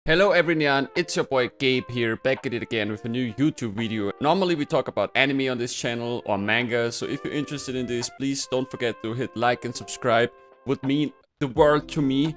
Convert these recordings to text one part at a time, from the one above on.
Hello everyone, it's your boy Gabe here, back at it again with a new YouTube video. Normally we talk about anime on this channel or manga, so if you're interested in this, please don't forget to hit like and subscribe. Would mean the world to me,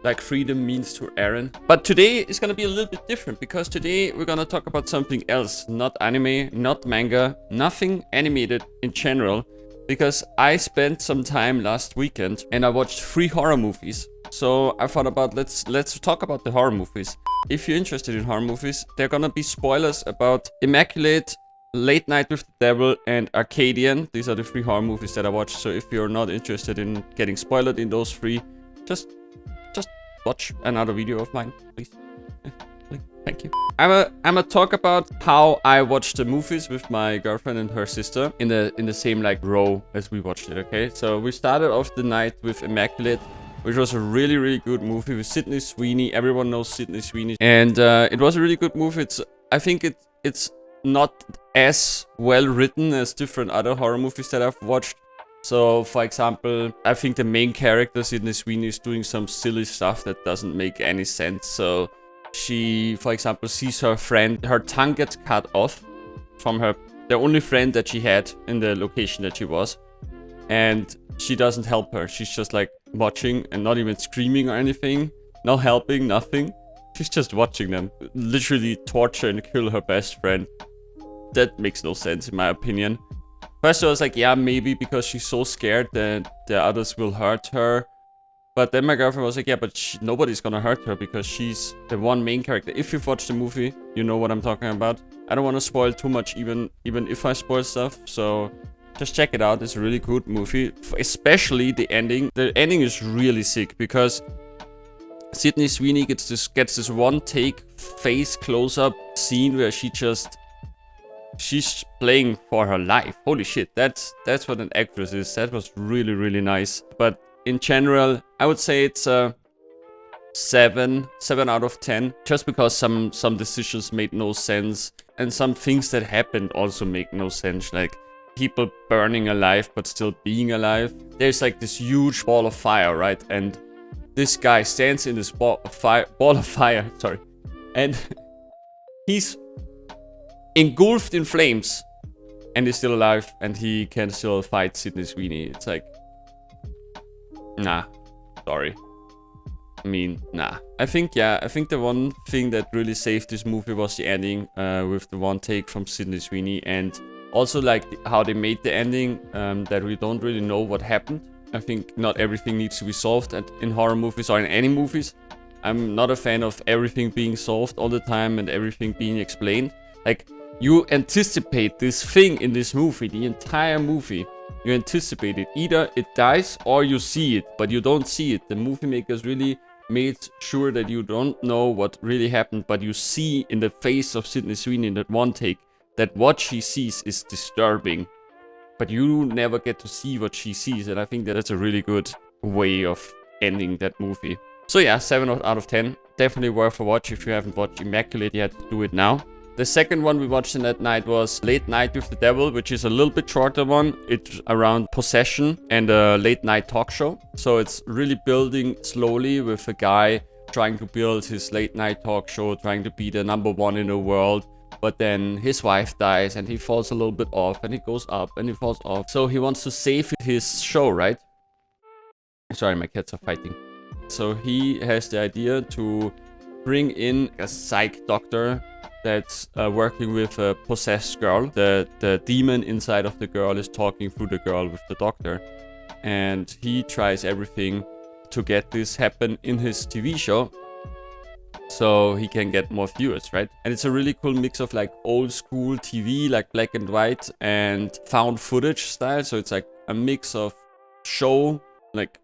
like freedom means to Aaron. But today is gonna be a little bit different, because today we're gonna talk about something else. Not anime, not manga, nothing animated in general. Because I spent some time last weekend and I watched 3 horror movies. So I thought about let's talk about the horror movies. If you're interested in horror movies, there are gonna be spoilers about Immaculate, Late Night with the Devil, and Arcadian. These are the 3 horror movies that I watched. So if you're not interested in getting spoiled in those 3, just watch another video of mine, please. Thank you. I'ma talk about how I watched the movies with my girlfriend and her sister in the same like row as we watched it. Okay, so we started off the night with Immaculate, which was a really good movie with Sydney Sweeney. Everyone knows Sydney Sweeney, and it was a really good movie. I think it's not as well written as different other horror movies that I've watched. So, for example, I think the main character, Sydney Sweeney, is doing some silly stuff that doesn't make any sense. So she, for example, sees her friend, her tongue gets cut off from the only friend that she had in the location that she was. And she doesn't help her. She's just like watching and not even screaming or anything. No helping, nothing. She's just watching them literally torture and kill her best friend. That makes no sense in my opinion. First I was like, yeah, maybe because she's so scared that the others will hurt her. But then my girlfriend was like, yeah, but nobody's gonna hurt her because she's the one main character. If you've watched the movie, you know what I'm talking about. I don't want to spoil too much, even if I spoil stuff. So just check it out. It's a really good movie, especially the ending. The ending is really sick because Sydney Sweeney gets this one take face close up scene where she's playing for her life. Holy shit, that's what an actress is. That was really nice. But in general, I would say it's a 7 out of 10. Just because some decisions made no sense, and some things that happened also make no sense. Like people burning alive but still being alive. There's like this huge ball of fire, right? And this guy stands in this ball of fire, sorry, and he's engulfed in flames, and he's still alive, and he can still fight Sydney Sweeney. It's like, nah, sorry. I mean, nah. I think the one thing that really saved this movie was the ending, with the one take from Sydney Sweeney, and also like how they made the ending, that we don't really know what happened. I think not everything needs to be solved in horror movies or in any movies. I'm not a fan of everything being solved all the time and everything being explained. Like, you anticipate this thing in this movie, the entire movie. You anticipate it. Either it dies or you see it, but you don't see it. The movie makers really made sure that you don't know what really happened, but you see in the face of Sydney Sweeney in that one take that what she sees is disturbing. But you never get to see what she sees, and I think that's a really good way of ending that movie. So yeah, 7 out of 10. Definitely worth a watch. If you haven't watched Immaculate yet, do it now. The second one we watched in that night was Late Night with the Devil, which is a little bit shorter one. It's around possession and a late night talk show. So it's really building slowly with a guy trying to build his late night talk show, trying to be the #1 in the world. But then his wife dies and he falls a little bit off, and he goes up and he falls off. So he wants to save his show, right? Sorry, my cats are fighting. So he has the idea to bring in a psych doctor that's working with a possessed girl. The demon inside of the girl is talking through the girl with the doctor. And he tries everything to get this happen in his TV show, so he can get more viewers, right? And it's a really cool mix of like old school TV, like black and white, and found footage style. So it's like a mix of show, like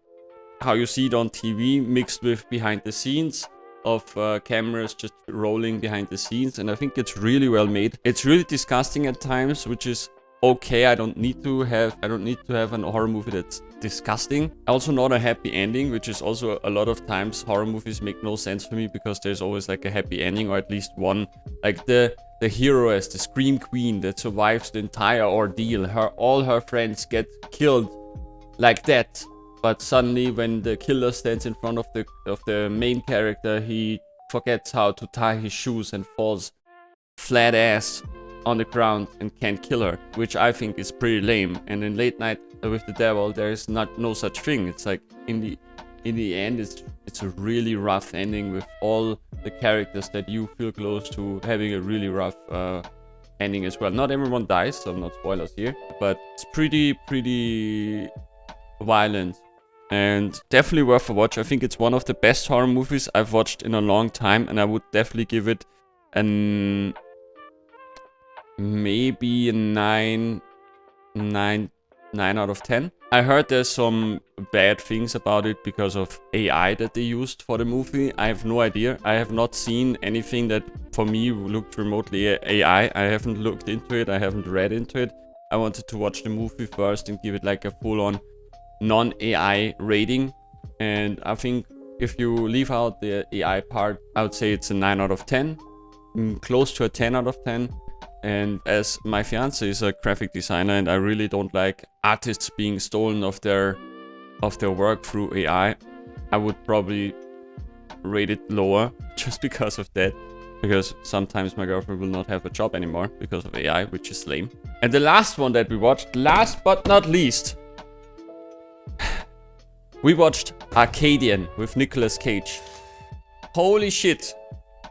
how you see it on TV, mixed with behind the scenes of cameras just rolling behind the scenes. And I think it's really well made. It's really disgusting at times, which is okay. I don't need to have an horror movie that's disgusting. Also not a happy ending, which is also a lot of times horror movies make no sense for me, because there's always like a happy ending, or at least one. Like the hero as the Scream Queen that survives the entire ordeal. All her friends get killed like that. But suddenly when the killer stands in front of the main character, he forgets how to tie his shoes and falls flat ass on the ground and can't kill her, which I think is pretty lame. And in Late Night with the Devil, there is no such thing. It's like in the end, it's a really rough ending with all the characters that you feel close to having a really rough ending as well. Not everyone dies, so not spoilers here, but it's pretty violent and definitely worth a watch. I think it's one of the best horror movies I've watched in a long time, and I would definitely give it an maybe a 9 out of 10. I heard there's some bad things about it because of AI that they used for the movie. I have no idea. I have not seen anything that for me looked remotely AI. I haven't looked into it. I haven't read into it. I wanted to watch the movie first and give it like a full-on non-AI rating. And I think if you leave out the AI part, I would say it's a 9 out of 10. Close to a 10 out of 10. And as my fiance is a graphic designer and I really don't like artists being stolen of their work through AI, I would probably rate it lower just because of that. Because sometimes my girlfriend will not have a job anymore because of AI, which is lame. And the last one that we watched, last but not least, we watched Arcadian with Nicolas Cage. Holy shit.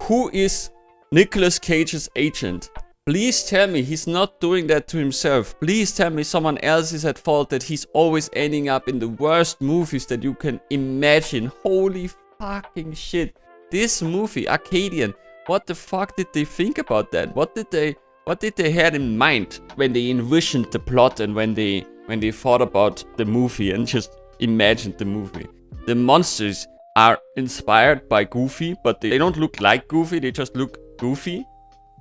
Who is Nicolas Cage's agent? Please tell me he's not doing that to himself. Please tell me someone else is at fault, that he's always ending up in the worst movies that you can imagine. Holy fucking shit. This movie, Arcadian, what the fuck did they think about that? What did they have in mind when they envisioned the plot and when they thought about the movie and just imagined the movie? The monsters are inspired by Goofy, but they don't look like Goofy, they just look goofy.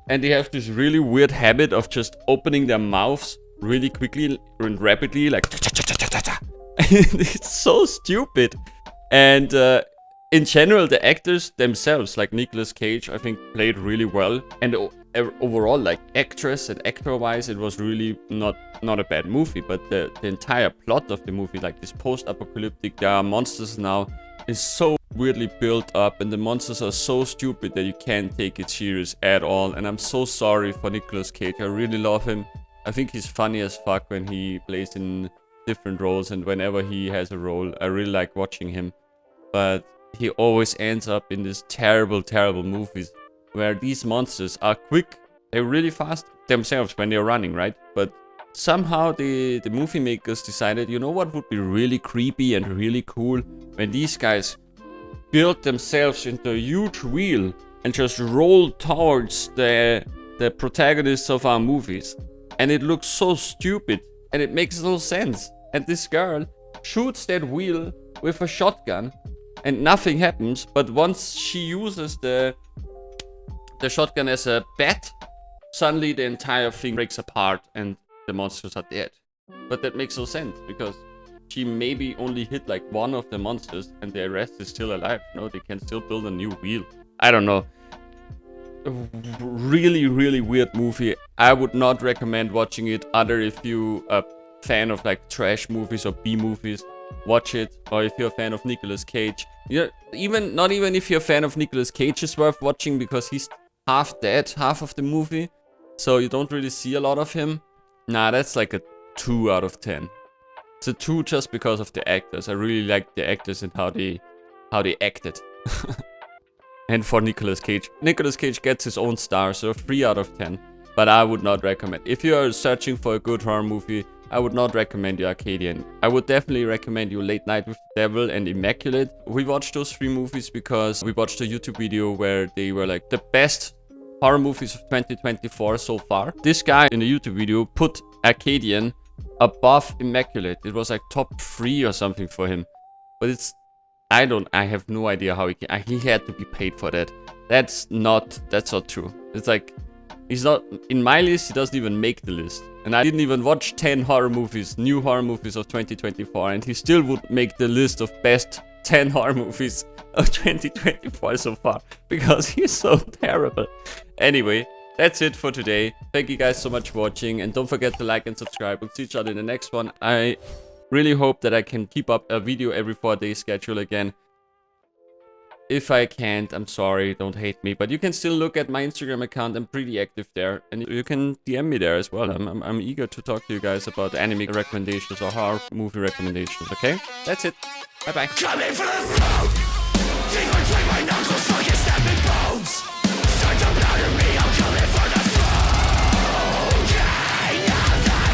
And they have this really weird habit of just opening their mouths really quickly and rapidly, like it's so stupid. And in general, the actors themselves, like Nicolas Cage, I think played really well. And overall, like actress and actor-wise, it was really not a bad movie. But the entire plot of the movie, like this post-apocalyptic, there are monsters now, is so weirdly built up, and the monsters are so stupid that you can't take it serious at all. And I'm so sorry for Nicolas Cage. I really love him. I think he's funny as fuck when he plays in different roles, and whenever he has a role, I really like watching him. But he always ends up in these terrible movies where these monsters are quick, they're really fast themselves when they're running, right? But somehow the movie makers decided, you know what would be really creepy and really cool? When these guys build themselves into a huge wheel and just roll towards the protagonists of our movies. And it looks so stupid and it makes no sense. And this girl shoots that wheel with a shotgun and nothing happens. But once she uses the shotgun as a bat, suddenly the entire thing breaks apart and the monsters are dead. But that makes no sense because she maybe only hit like one of the monsters and the rest is still alive. No, they can still build a new wheel. I don't know. Really weird movie. I would not recommend watching it other if you are a fan of like trash movies or B movies. Watch it. Or if you're a fan of Nicolas Cage. Not even if you're a fan of Nicolas Cage is worth watching because he's half dead, half of the movie. So you don't really see a lot of him. Nah, that's like a 2 out of 10. It's a 2 just because of the actors. I really like the actors and how they acted. And for Nicolas Cage. Nicolas Cage gets his own star, so 3 out of 10. But I would not recommend. If you are searching for a good horror movie, I would not recommend you Arcadian. I would definitely recommend you Late Night with the Devil and Immaculate. We watched those 3 movies because we watched a YouTube video where they were like the best horror movies of 2024 so far. This guy in the YouTube video put Arcadian above Immaculate. It was like top 3 or something for him. But it's... I have no idea how he had to be paid for that. That's not true. It's like, he's not, in my list, he doesn't even make the list. And I didn't even watch 10 horror movies, new horror movies of 2024, and he still would make the list of best 10 horror movies of 2024 so far, because he's so terrible. Anyway, that's it for today. Thank you guys so much for watching, and don't forget to like and subscribe. We'll see each other in the next one. I really hope that I can keep up a video every 4 day schedule again. If I can't, I'm sorry, don't hate me. But you can still look at my Instagram account. I'm pretty active there. And you can DM me there as well. I'm eager to talk to you guys about anime recommendations or horror movie recommendations, okay? That's it. Bye-bye. Coming for the throat! Deep between my knuckles.